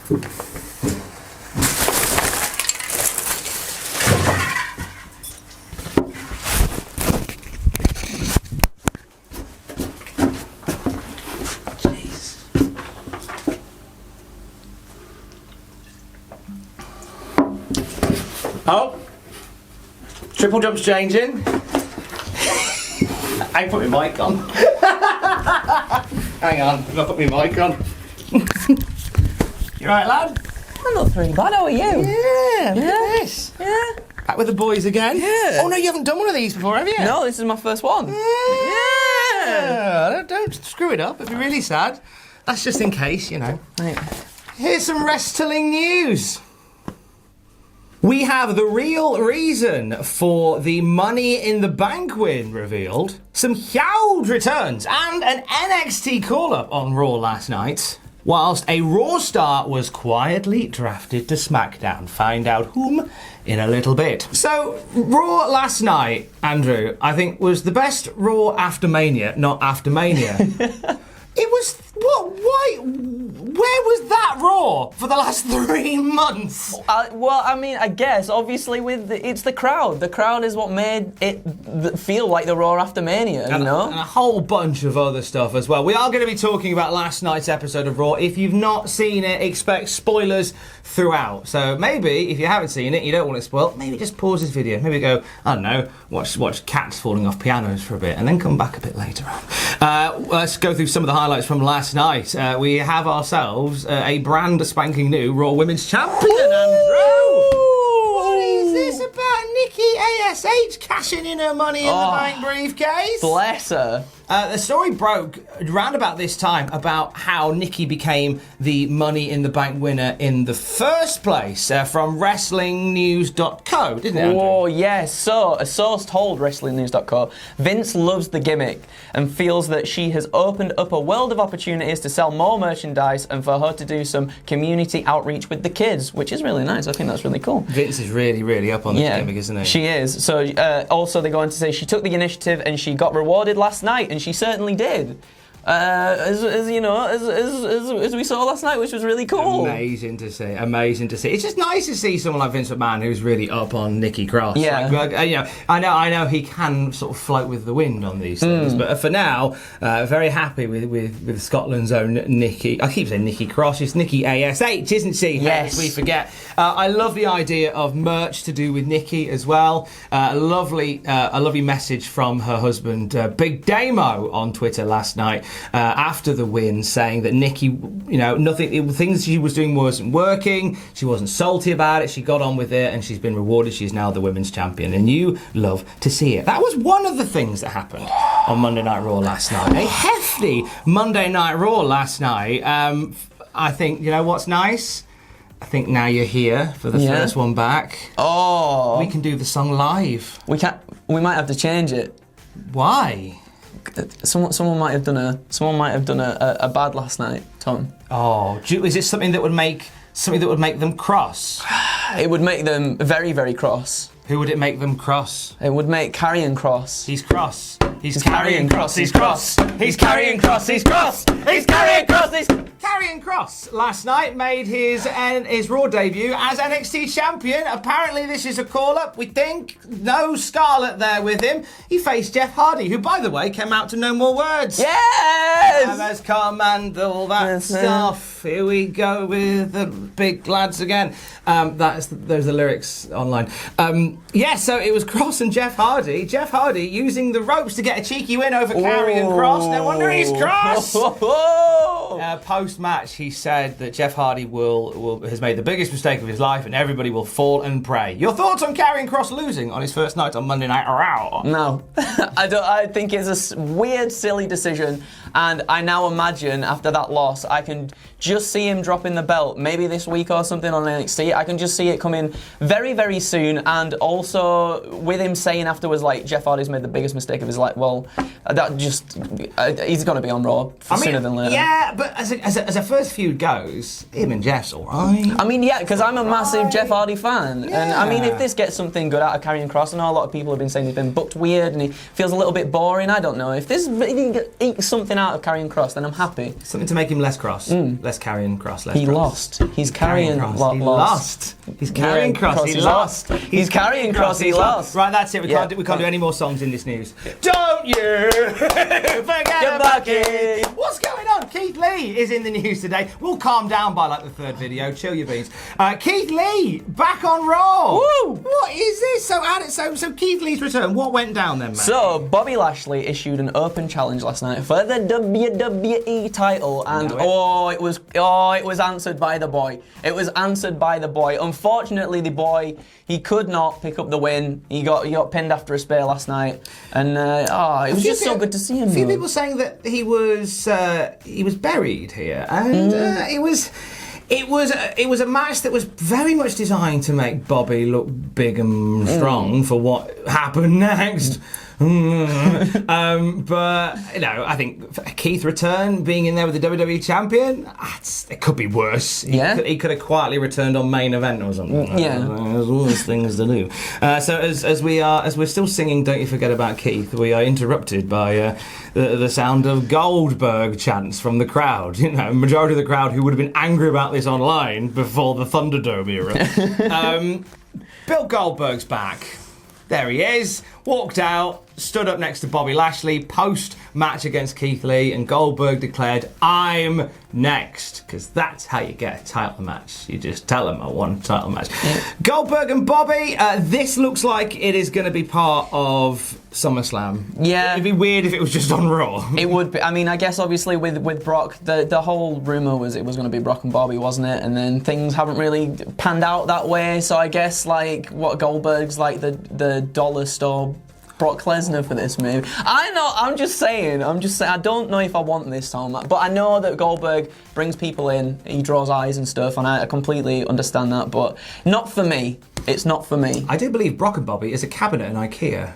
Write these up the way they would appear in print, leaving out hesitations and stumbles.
Oh, triple jump's changing. I put my mic on. Hang on, I've got to put my mic on. You right, lad? I'm not very bad, how are you? Yeah, look at this. Yeah. Back with the boys again. Yeah. Oh no, you haven't done one of these before, have you? No, this is my first one. Yeah. Don't screw it up, it'd be really sad. That's just in case, you know. Right. Here's some wrestling news. We have the real reason for the Money in the Bank win revealed, some huge returns, and an NXT Call Up on Raw last night, whilst a Raw star was quietly drafted to SmackDown. Find out whom in a little bit. So, Raw last night, Andrew, I think was the best Raw after Mania, not after Mania. It was, what, why, where was that Raw for the last 3 months? Well, I mean, I guess, obviously, it's the crowd. The crowd is what made it feel like the Raw after Mania, you know? And a whole bunch of other stuff as well. We are going to be talking about last night's episode of Raw. If you've not seen it, expect spoilers throughout. So maybe, if you haven't seen it, you don't want it spoiled, maybe just pause this video. Maybe go, I don't know, watch cats falling off pianos for a bit, and then come back a bit later on. Let's go through some of the highlights from last night. We have ourselves a brand spanking new Raw Women's Champion, Andrew! What is this about Nikki ASH cashing in her Money in the Bank briefcase? Bless her. The story broke around about this time about how Nikki became the Money in the Bank winner in the first place from WrestlingNews.co, didn't it, Andrew? Oh, yes. So, a source told WrestlingNews.co, Vince loves the gimmick and feels that she has opened up a world of opportunities to sell more merchandise and for her to do some community outreach with the kids, which is really nice. I think that's really cool. Vince is really, really up on this gimmick, isn't he? She is. So, also they go on to say she took the initiative and she got rewarded last night, and she certainly did. As you know, as we saw last night, which was really cool. Amazing to see. Amazing to see. It's just nice to see someone like Vince McMahon who's really up on Nikki Cross. Yeah. Like, you know, I know he can sort of float with the wind on these things, but for now, very happy with Scotland's own Nikki. I keep saying Nikki Cross. It's Nikki ASH, isn't she? Yes. We forget. I love the idea of merch to do with Nikki as well. A lovely message from her husband, Big Damo, on Twitter last night. After the win, saying that Nikki, you know, things she was doing wasn't working, she wasn't salty about it, she got on with it, and she's been rewarded. She's now the women's champion, and you love to see it. That was one of the things that happened on Monday Night Raw last night. A hefty Monday Night Raw last night. I think, you know what's nice? I think now you're here for the first one back. Oh. We can do the song live. We might have to change it. Why? Someone might have done a bad last night, Tom. Oh, is it something that would make them cross? It would make them very, very cross. Who would it make them cross? It would make Carrion cross. He's cross. He's carrying cross. He's cross. He's carrying cross. He's cross. He's carrying cross. He's Carrion Cross last night made his Raw debut as NXT champion. Apparently this is a call-up, we think. No Scarlett there with him. He faced Jeff Hardy, who, by the way, came out to No More Words. Yes! There's come and all that stuff. Here we go with the big lads again. There's the lyrics online. So it was Cross and Jeff Hardy. Jeff Hardy using the ropes to get a cheeky win over Karrion Cross. No wonder he's cross. Post-match, he said that Jeff Hardy has made the biggest mistake of his life, and everybody will fall and pray. Your thoughts on Karrion Cross losing on his first night on Monday Night Raw? No, I think it's a weird, silly decision, and I now imagine after that loss, I can just see him dropping the belt, maybe this week or something on NXT. I can just see it coming very, very soon, and also, with him saying afterwards, like, Jeff Hardy's made the biggest mistake of his life, well, that just, he's got to be on Raw sooner than later. Yeah, but as a first feud goes, him and Jeff's alright. I mean, yeah, because I'm a massive Jeff Hardy fan. Yeah. And I mean, if this gets something good out of Karrion Kross, I know a lot of people have been saying he's been booked weird and he feels a little bit boring. I don't know. If this eats something out of Karrion Kross, then I'm happy. Something to make him less cross. Less Karrion Kross, less He cross. lost. He's Karrion Kross. He lost. He's Karrion Kross. He lost. He's Karrion Kross. He lost. Right, that's it. We can't do any more songs in this news. Don't you forget about Keith. What's going on? Keith Lee is in the news today. We'll calm down by like the third video. Chill your beans. Keith Lee back on Raw. Woo! What is this? So Keith Lee's return. What went down then, man? So Bobby Lashley issued an open challenge last night for the WWE title, and it was answered by the boy. It was answered by the boy. Unfortunately, the boy, he could not pick up the win. He got pinned after a spear last night, and it was just so good to see him. A few people saying that he was buried here, and it was a match that was very much designed to make Bobby look big and strong for what happened next. But I think Keith's return, being in there with the WWE champion, it could be worse. He could have quietly returned on main event or something. Yeah, there's always things to do. So as we're still singing "Don't You Forget About Keith," we are interrupted by the sound of Goldberg chants from the crowd. You know, majority of the crowd who would have been angry about this online before the Thunderdome era. Bill Goldberg's back. There he is. Walked out, stood up next to Bobby Lashley post-match against Keith Lee, and Goldberg declared, "I'm next," because that's how you get a title match. You just tell them I want a title match. Yeah. Goldberg and Bobby, this looks like it is going to be part of SummerSlam. Yeah. It'd be weird if it was just on Raw. It would be. I mean, I guess obviously with Brock, the whole rumour was it was going to be Brock and Bobby, wasn't it? And then things haven't really panned out that way, so I guess like what Goldberg's like the dollar store Brock Lesnar for this maybe. I know, I'm just saying, I don't know if I want this Tom, but I know that Goldberg brings people in, he draws eyes and stuff, and I completely understand that, but not for me. It's not for me. I do believe Brock and Bobby is a cabinet in IKEA.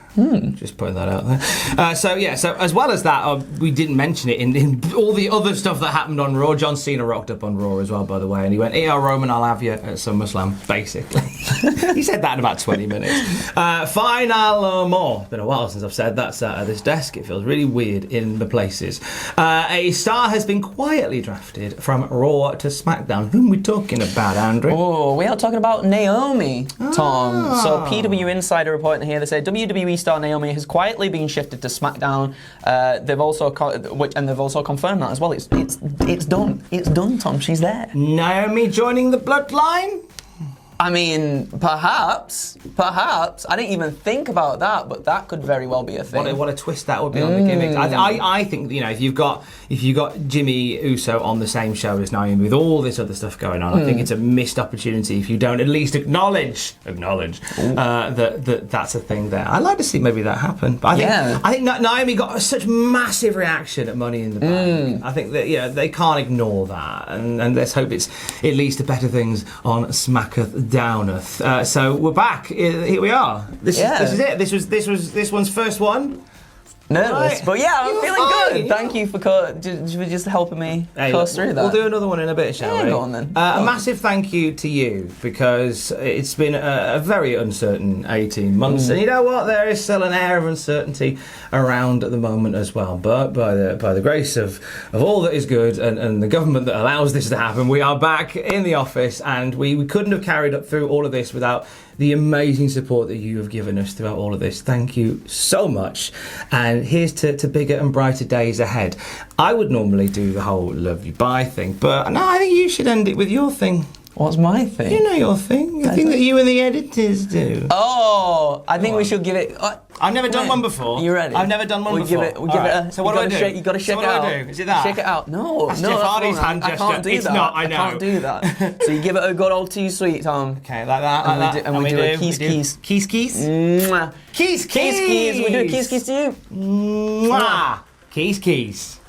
Just putting that out there. So as well as that, we didn't mention it in all the other stuff that happened on Raw. John Cena rocked up on Raw as well, by the way, and he went, Roman, I'll have you at SummerSlam, basically. He said that in about 20 minutes. Final more. It's been a while since I've said that sat at this desk. It feels really weird in the places. A star has been quietly drafted from Raw to SmackDown. Whom are we talking about, Andrew? Oh, we are talking about Naomi, Tom. So PW Insider reporting here, they say WWE star Naomi has quietly been shifted to SmackDown. They've also confirmed that as well. It's done. It's done, Tom. She's there. Naomi joining the Bloodline? I mean, perhaps. I didn't even think about that, but that could very well be a thing. What a twist that would be on the gimmick. I think, if you've got Jimmy Uso on the same show as Naomi with all this other stuff going on, I think it's a missed opportunity if you don't at least acknowledge that that's a thing there. I'd like to see maybe that happen. But I think Naomi got such massive reaction at Money in the Bank. I think that they can't ignore that, and let's hope it's at least better things on SmackDown. So we're back. Here we are. This is it. This one's first one. Nervous, right. But I'm feeling fine, good. Thank you for just helping me coast through that. We'll do another one in a bit, shall we? Go on then. A massive thank you to you, because it's been a very uncertain 18 months, and you know what? There is still an air of uncertainty around at the moment as well. But by the grace of all that is good and the government that allows this to happen, we are back in the office, and we couldn't have carried up through all of this without the amazing support that you have given us throughout all of this. Thank you so much. And here's to bigger and brighter days ahead. I would normally do the whole love you bye thing, but no, I think you should end it with your thing. What's my thing? You know your thing. The thing that you and the editors do. Oh, I think we should give it... I've never done one before. Are you ready? I've never done one before. Give it a... So what do I do? You got to shake it out. What do I do? Is it that? Shake it out. No, that's Jeff Hardy's hand gesture. I can't do it's that. Not, I know. I can't do that. So you give it a good old T-sweet, Tom. Okay, like that, and we do a kiss. Kiss. Mwah. Kiss. We do a kiss to you. Mwah. Kiss.